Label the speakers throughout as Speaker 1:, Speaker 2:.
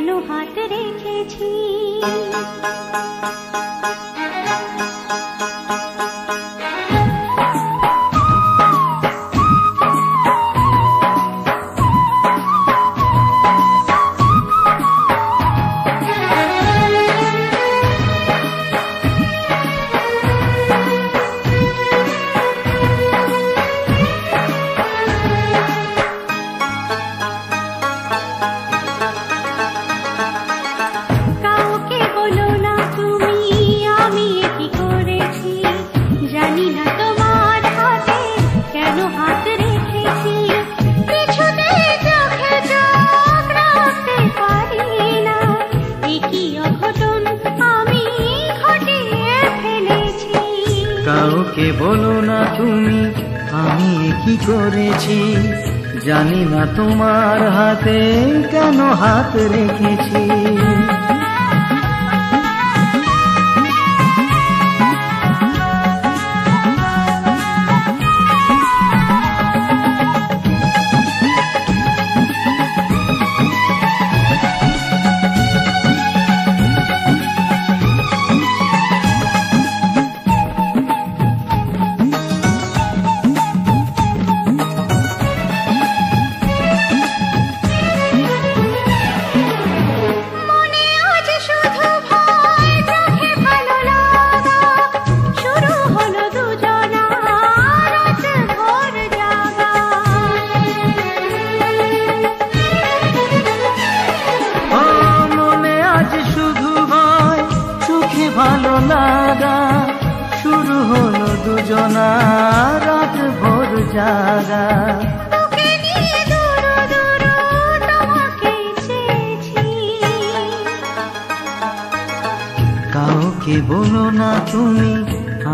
Speaker 1: কেন হাত রেখেছি।
Speaker 2: কাউকে বলো না তুমি আমি কি করেছি, জানি না তোমার হাতে কেন হাত রেখেছি। ভালো লাগা শুরু হলো দুজনা রাত ভোর জাগা। কাউকে বলো না তুমি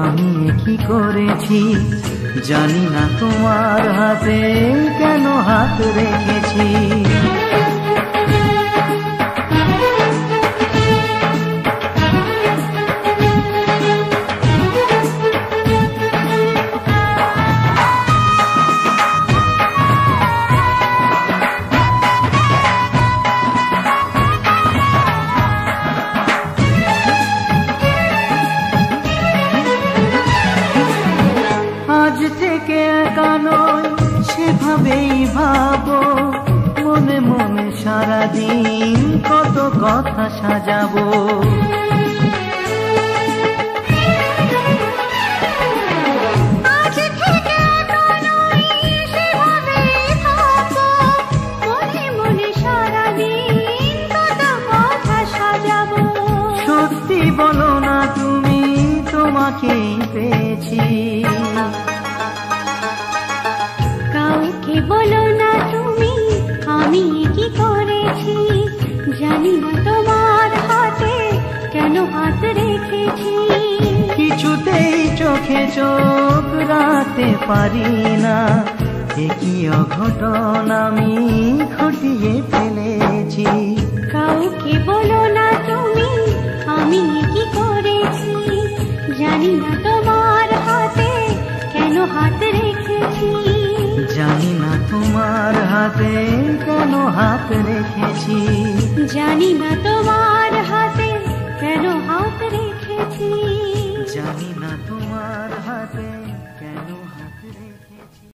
Speaker 2: আমি কি করেছি, জানি না তোমার হাতে কেন হাত রেখেছি। আজ থেকে একা নয় সেভাবেই ভাবো, মনে মনে সারাদিন কত কথা সাজাবো। সত্যি বলো না তুমি তোমাকেই পেয়েছি।
Speaker 1: কাউকে বলো না তুমি আমি কি করেছি, জানি না তোমার হাতে কেন হাত রেখেছি।
Speaker 2: কিছুতেই চোখে চোখ রাখতে পারি না, কি অঘটন আমি ঘটিয়ে ফেলেছি।
Speaker 1: কাউকে বলো না তুমি আমি কি করেছি, জানি না তোমার হাতে কেন হাত রেখেছি।
Speaker 2: জানি না তোমার হাতে কেন হাত রেখেছি।
Speaker 1: জানি না